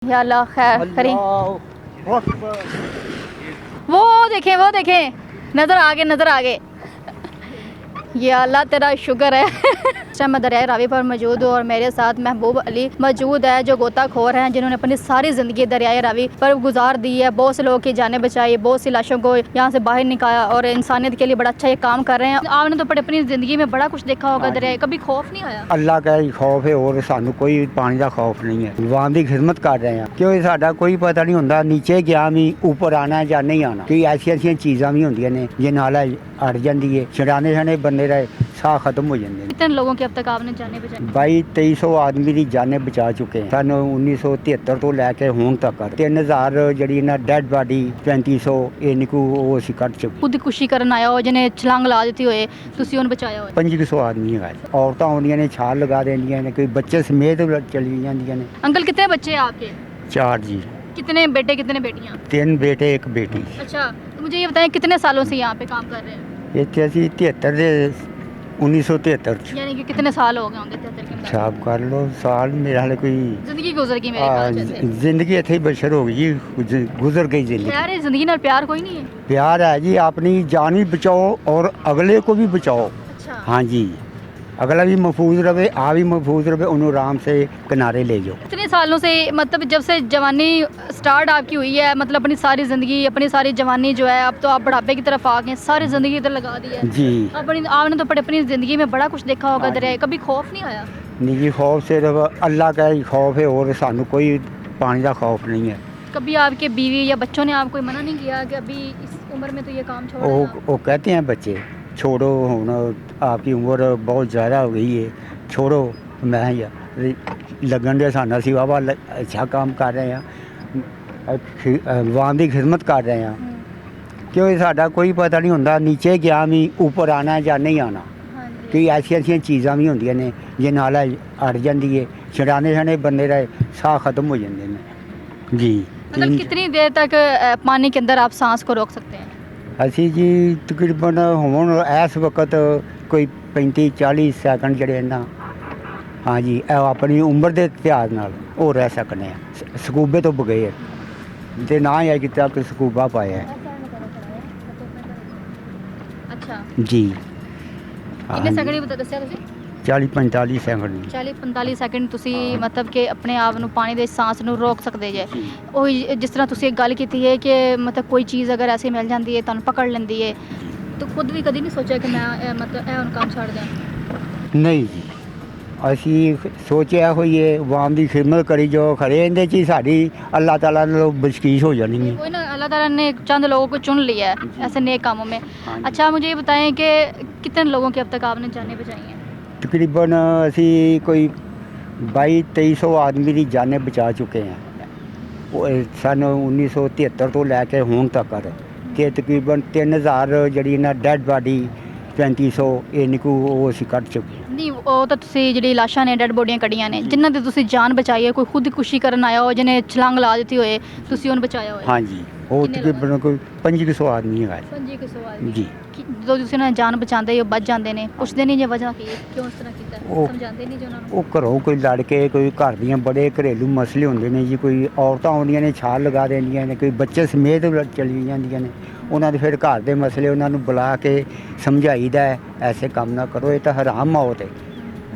या अल्लाह खैर करें। वो देखें नज़र आ गए ये अल्लाह तेरा शुक्र है। मैं दरिया रावी पर मौजूद हूँ और मेरे साथ महबूब अली मौजूद है जो गोताखोर हैं जिन्होंने अपनी सारी ज़िंदगी दरिया रावी पर गुजार दी है। बहुत से लोगों की जानें बचाई, बहुत सी लाशों को यहाँ से बाहर निकाला और इंसानियत के लिए बड़ा अच्छा ये काम कर रहे हैं। आपने तो अपनी ज़िंदगी में बड़ा कुछ देखा होगा दरिया, कभी खौफ नहीं आया? अल्लाह का ही खौफ है और सानू कोई पानी का खौफ नहीं है। भगवान की खिदमत कर रहे हैं क्योंकि साडा कोई पता नहीं होंदा नीचे गया भी ऊपर आना या नहीं आना। कई ऐसी चीज़ां भी होंदियां ने जे नाला अड़ जाती है, छड़ाने छाने बंदे दा साह खत्म हो जाते हैं। कितने लोगों की अब तक आपने जानें बचाई? 2200 आदमी की जानें बचा चुके हैं सन 1973 तो लैके हुण तक। 3000 जी डैड बॉडी 3500 इनकू वो असीं कट चुके। खुदकुशी करन आया हो जिन्हें छलांग ला दी होए तुसीं उन्हें बचाया हो? 2500 आदमी है। औरतां आउंदियां ने छाल लगा देंदियां ने, कोई बच्चे समेत चली जांदियां ने। अंकल कितने बच्चे हैं आपके? 4 जी। कितने बेटे कितने बेटियां? 3 बेटे 1 बेटी। अच्छा, तो मुझे ये बताएं कितने सालों से यहाँ पे काम कर रहे हैं? इत्थे असीं 73 दे 1973 यानी कि कितने साल हो गए होंगे 73 के अंदर? हिसाब कर लो साल मेरे हाले कोई जिंदगी गुजर गई मेरे ख्याल से। जिंदगी इत्थे ही बशर हो गई जी, गुजर गई जिंदगी। यार ये जिंदगी नाल प्यार कोई नहीं है? प्यार है जी, अपनी जान भी बचाओ और अगले को भी बचाओ। अच्छा, हाँ जी, अगला भी महफूज रहे, आप भी महफूज रहे, उन्हें आराम से किनारे ले जाओ। इतने सालों से मतलब जब से जवानी स्टार्ट आपकी हुई है, मतलब अपनी सारी ज़िंदगी अपनी सारी जवानी जो है अब तो आप बुढ़ापे की तरफ आ गए, सारी ज़िंदगी इधर लगा दी है जी। आपने तो अपनी ज़िंदगी में बड़ा कुछ देखा होगा दरिया, कभी खौफ नहीं आया? निजी खौफ सिर्फ अल्लाह का ही खौफ है और सानू कोई पानी का खौफ नहीं है। कभी आपके बीवी या बच्चों ने आपको मना नहीं किया कि अभी इस उम्र में तो ये काम छोड़ो? वो कहते हैं बच्चे छोड़ो, हुण आपकी उम्र बहुत ज़्यादा हो गई है, छोड़ो। मैं यार लगन दे साना सी वावा अच्छा काम कर रहे हैं, भगवान की खिदमत कर रहे हैं क्योंकि साडा कोई पता नहीं होंदा नीचे गया भी ऊपर आना या नहीं आना। कई ऐसी चीज़ां भी होंदियां ने जे नाला अड़ जाती है, छड़ाने छाने बंदे दा साह खत्म हो जाते हैं जी। मतलब कितनी देर तक पानी के अंदर आप सांस को रोक सकते हैं? असी जी तकरीबन हुण इस वक्त कोई 35-40 सैकंड जड़े ना, हाँ जी, अपनी उम्र के इतिहास नाल वो रह सकने हैं स्कूबे तो बगैर, तो ना ही अज तक स्कूबा पाया है। अच्छा जी कितने सेकंड बता दस्या तुसीं? 40-45 सैकंड। 40-45 ਸੈਕਿੰਡ ਤੁਸੀਂ ਮਤਲਬ ਕਿ ਆਪਣੇ ਆਪ ਨੂੰ ਪਾਣੀ ਦੇ ਸਾਂਸ ਨੂੰ ਰੋਕ ਸਕਦੇ ਜੇ। ਉਹੀ ਜਿਸ ਤਰ੍ਹਾਂ ਤੁਸੀਂ ਇੱਕ ਗੱਲ ਕੀਤੀ ਹੈ ਕਿ ਮਤਲਬ ਕੋਈ ਚੀਜ਼ ਅਗਰ ਐਸੀ ਮਿਲ ਜਾਂਦੀ ਹੈ ਤੁਹਾਨੂੰ ਪਕੜ ਲੈਂਦੀ ਹੈ ਤਾਂ ਖੁਦ ਵੀ ਕਦੀ ਨਹੀਂ ਸੋਚਿਆ ਕਿ ਮੈਂ ਮਤਲਬ ਇਹ ਹੁਣ ਕੰਮ ਛੱਡ ਦਿਆਂ? ਨਹੀਂ ਜੀ, ਅਸੀਂ ਸੋਚਿਆ ਹੋਈਏ ਆਵਾਮ ਦੀ ਖਿਦਮਤ ਕਰੀ ਜੋ ਖੜੇ ਇਹਦੇ 'ਚ ਹੀ ਸਾਡੀ ਅੱਲਾਹ ਤਾਲਾ ਨਾਲ बख्शीश हो जानी है। कोई ना अल्लाह ताला ने चंद लोगों को चुन लिया है ऐसे नेक कामों में। अच्छा मुझे ये बताएं कि कितने लोगों की अब तक आपने जानें बचाई हैं? तकरीबन असी कोई 2200 आदमी की जानें बचा चुके हैं सन 1973 तो लैके हुण तक। ते तकरीबन 3000 जी डैड बॉडी 3500 इनकू वो असी कट चुके हैं। नहीं वो तो तुसी ਜਿਹੜੀ ਲਾਸ਼ਾਂ ਨੇ ਡੈਡ ਬੋਡੀਆਂ ਕੱਢੀਆਂ ਨੇ ਜਿਨ੍ਹਾਂ ਦੀ ਤੁਸੀਂ ਜਾਨ ਬਚਾਈ ਹੈ, ਕੋਈ ਖੁਦਕੁਸ਼ੀ ਕਰਨ ਆਇਆ ਹੋ ਜਿਹਨੇ ਛਲਾਂਗ ਲਾ ਦਿੱਤੀ ਹੋਏ ਤੁਸੀਂ ਉਹਨੂੰ ਬਚਾਇਆ ਹੋਏ? हाँ जी, वो तकरीबन कोई 2500 आदमी है 2500 ਆਦਮੀ जी। ਜਦੋਂ ਤੁਸੀਂ ਉਹਨਾਂ ਦੀ ਜਾਨ ਬਚਾਉਂਦੇ ਹੋ ਬਚ ਜਾਂਦੇ ਨੇ, ਪੁੱਛਦੇ ਨਹੀਂ ਜੇ ਵਜ੍ਹਾ ਕੀ ਹੈ, ਕਿਉਂ ਇਸ ਤਰ੍ਹਾਂ ਕੀਤਾ, ਉਹ- ਸਮਝਾਉਂਦੇ ਨਹੀਂ ਜੇ ਉਹਨਾਂ ਨੂੰ? वो घरों कोई लड़ के कोई घर दियाँ बड़े घरेलू मसले होंगे ने जी, कोई औरतां आउंदियां ने छाल लगा देंदियां ने, कोई बच्चे समेत चली जांदियां ने, उन्हां दे फिर घर दे मसले उन्हां नूं बुला के समझाईदा है ऐसे काम ना करो, ये तो हराम मौत है।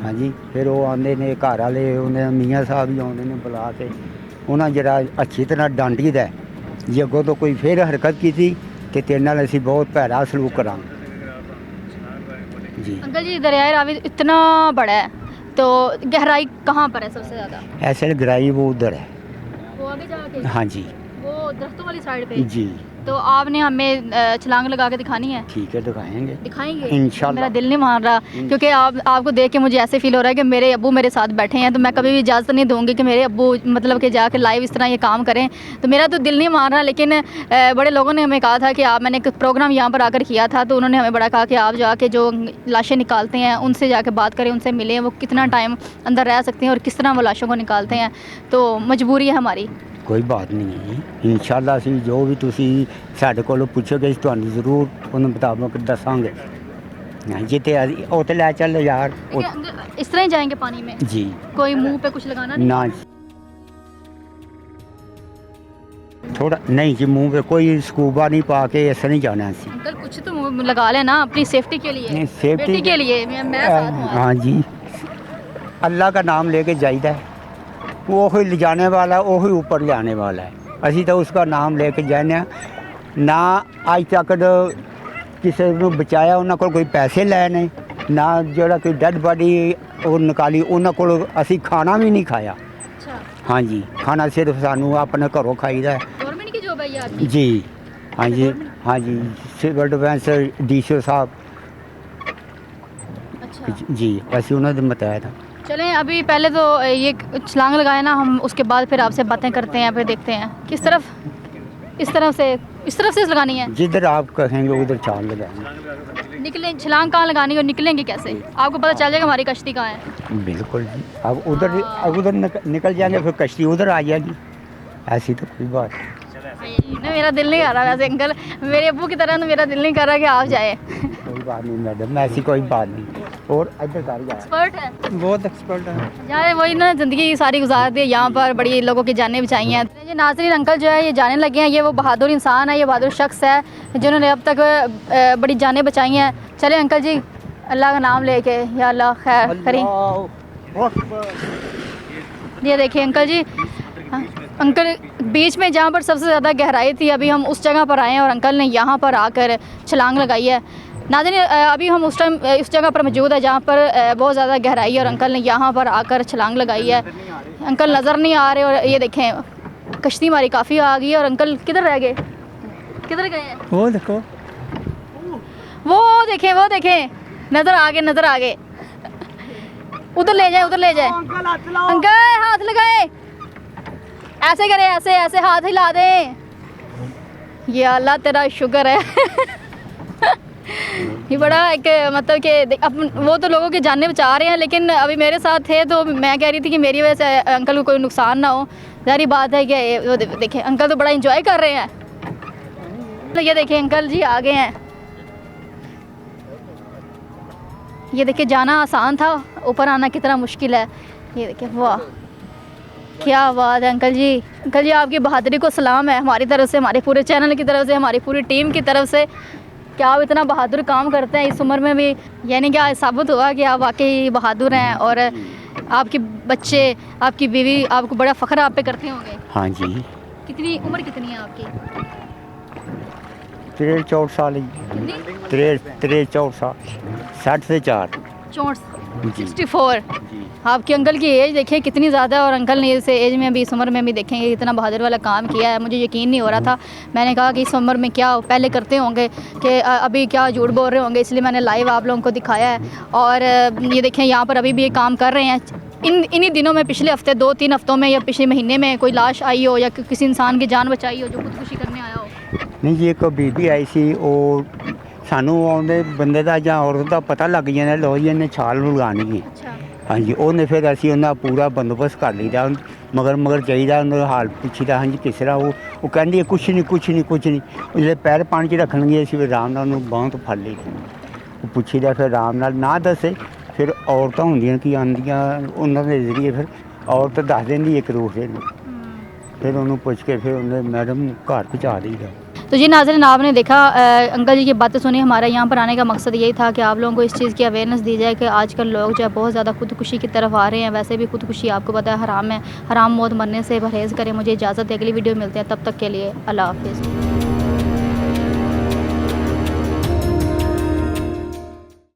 हाँ जी, फिर वो आंदे ने घर वाले उन्हें मियाँ साहब भी आउंदे ने बुला के उन्हां जरा अच्छी तरह डांटीदा है जे अगों तो कोई फिर हरकत की तो तेरे नाल असीं बहुत भैड़ा सलूक करांगे जी। अंकल जी दरिया रावी इतना बड़ा है तो गहराई कहाँ पर है सबसे ज़्यादा? ऐसे गहराई वो उधर है। वो आगे जाके हाँ जी वो दरख्तों वाली साइड पे? जी। तो आपने हमें छलांग लगा के दिखानी है? ठीक है, दिखाएंगे दिखाएंगे इंशाल्लाह। मेरा दिल नहीं मान रहा क्योंकि आपको देख के मुझे ऐसे फील हो रहा है कि मेरे अब्बू मेरे साथ बैठे हैं, तो मैं कभी भी इजाज़त नहीं दूंगी कि मेरे अब्बू मतलब कि जाके लाइव इस तरह ये काम करें। तो मेरा तो दिल नहीं मान रहा, लेकिन बड़े लोगों ने हमें कहा था कि आप, मैंने एक प्रोग्राम यहाँ पर आकर किया था तो उन्होंने हमें बड़ा कहा कि आप जाके जो लाशें निकालते हैं उनसे जाके बात करें, उनसे मिलें, वो कितना टाइम अंदर रह सकते हैं और किस तरह वो लाशों को निकालते हैं। तो मजबूरी है हमारी। कोई बात नहीं है जी, इंशाल्लाह असीं जो भी तुसी साडे कोलों पुछोगे तुहानूं जरूर उन मुताबिक दसांगे। जिते ओ ते लै चल यार इस तरह ही जाएंगे पानी में? जी। कोई मुंह पे कुछ लगाना नहीं? ना जी। थोड़ा नहीं जी, मुंह पे कोई स्कूबा नहीं पा के ऐसा नहीं जाना सी। अंकल कुछ तो मुंह में लगा लेना अपनी सेफ्टी के लिए, नहीं, सेफ्टी बेटी के लिए। मैं साथ हूँ। हाँ जी, अल्लाह का नाम लेके जाइदा है, वो ही ले जाने वाला, वो ही ऊपर ले आने वाला है। असी तो उसका नाम लेके जाने ना अज तक किसी को बचाया, उन्होंने को कोई पैसे लैने ना, जोड़ा कोई डेड बॉडी और निकाली उन्होंने को असी खाना भी नहीं खाया। अच्छा, हाँ जी, खाना सिर्फ सानू अपने घरों खाईदा है गवर्नमेंट की जॉब है ये आपकी? जी। हाँ जी, हाँ जी, सिविल डिफेंस डीसीओ साहब अच्छा, जी, असी उन्होंने बताया था। चलें अभी पहले तो ये छलांग लगाए ना हम, उसके बाद फिर आपसे बातें करते हैं, फिर देखते हैं किस तरफ, इस तरफ से लगानी है। जिधर आप कहेंगे उधर चाल लगाएंगे। निकलें, छलांग कहाँ लगानी है और निकलेंगे कैसे? आपको पता चल जाएगा हमारी कश्ती कहाँ है। बिल्कुल जी, अब उधर निकल जाएंगे, फिर कश्ती उधर आ जाएगी, ऐसी तो कोई बात नहीं। नहीं, मेरा दिल नहीं कर रहा वैसे अंकल, मेरे अब्बू की तरह तो मेरा दिल नहीं कर रहा कि आप जाए। कोई बात नहीं मैडम, ऐसी कोई बात नहीं। और इधर कर जाए, एक्सपर्ट है बहुत एक्सपर्ट है यार, वही ना ज़िंदगी सारी गुजार दी है यहाँ पर, बड़ी लोगों की जानें बचाई हैं। ये नाज़रीन अंकल जो है ये जाने लगे हैं, ये वो बहादुर इंसान है, ये बहादुर शख्स है जिन्होंने अब तक बड़ी जानें बचाई हैं। चले अंकल जी, अल्लाह का नाम लेके, या अल्लाह खैर करी। ये देखिए अंकल जी, अंकल बीच में जहाँ पर सबसे ज़्यादा गहराई थी, अभी हम उस जगह पर आए हैं और अंकल ने यहाँ पर आकर छलांग लगाई है। नाज़रीन अभी हम उस टाइम इस जगह पर मौजूद है जहाँ पर बहुत ज़्यादा गहराई है और अंकल ने यहाँ पर आकर छलांग लगाई है। अंकल नज़र नहीं आ रहे और ये देखें कश्ती हमारी काफ़ी आ गई है और अंकल किधर रह गए, किधर गए हैं? वो देखो, वो देखें, नज़र आ गए, उधर ले जाए। अंकल हाथ लगाए, ऐसे करें, ऐसे हाथ हिला दें। ये अल्लाह तेरा शुक्र है। ये बड़ा एक मतलब कि वो तो लोगों की जानें बचा रहे हैं, लेकिन अभी मेरे साथ थे तो मैं कह रही थी कि मेरी वजह से अंकल को कोई नुकसान ना हो। ज़ाहिर बात है कि वो देखें अंकल तो बड़ा एंजॉय कर रहे हैं। तो ये देखें अंकल जी आ गए हैं। ये देखिए जाना आसान था, ऊपर आना कितना मुश्किल है। ये देखिए, वाह क्या बात है अंकल जी। अंकल जी आपकी बहादुरी को सलाम है हमारी तरफ से, हमारे पूरे चैनल की तरफ से, हमारी पूरी टीम की तरफ से। क्या आप इतना बहादुर काम करते हैं इस उम्र में भी, यानी कि आज साबित हुआ कि आप वाकई बहादुर हैं और आपके बच्चे, आपकी बीवी आपको बड़ा फ़ख्र आप पे करते होंगे। हाँ जी, कितनी उम्र कितनी है आपकी? 63-64 साल, 63-64 साल, 60 से 4 64। आपके अंकल की एज देखिए कितनी ज़्यादा है और अंकल ने इस एज में भी, इस उम्र में भी देखेंगे इतना बहादुर वाला काम किया है। मुझे यकीन नहीं हो रहा था, मैंने कहा कि इस उम्र में क्या पहले करते होंगे कि अभी क्या झूठ बोल रहे होंगे, इसलिए मैंने लाइव आप लोगों को दिखाया है। और ये देखें यहाँ पर अभी भी ये काम कर रहे हैं। इन्हीं दिनों में, पिछले हफ्ते 2-3 हफ्तों में या पिछले महीने में कोई लाश आई हो या किसी इंसान की जान बचाई हो जो खुदकुशी करने आया हो? नहीं जी, एक बीबी आई सी, और सानू आउंदे बंदे दा जां औरत दा पता लग जांदा, लो जी इन्हें छाल लुगानी है। अच्छा, हाँ जी, उन्हें फिर असी उन्हें पूरा बंदोबस्त कर लीदा, मगर चाहिए उन्हें हाल पुछीदा, हाँ जी किस तरह, वो कहती है कुछ नहीं। उसले पैर पानी च रखन गए असी फिर आराम नाल उन्हें बांह तो फड़ ली, वो पुछीदा फिर आराम नाल ना दसे, फिर औरतां होंदियां कि आंदियां उन्होंने जरिए फिर औरत दस देंदी एक दूसरे नूं, फिर उन्होंने पुछ के फिर उन्हें मैडम घर पहुँचा दीदा। तो जी नाज़रीन आपने देखा अंकल जी की बातें सुनी। हमारा यहाँ पर आने का मकसद यही था कि आप लोगों को इस चीज़ की अवेयरनेस दी जाए कि आजकल लोग जो है बहुत ज़्यादा खुदकुशी की तरफ आ रहे हैं। वैसे भी खुदकुशी आपको पता है हराम है, हराम मौत मरने से परहेज़ करें। मुझे इजाज़त है, अगली वीडियो मिलते हैं, तब तक के लिए अल्लाह हाफ़िज़।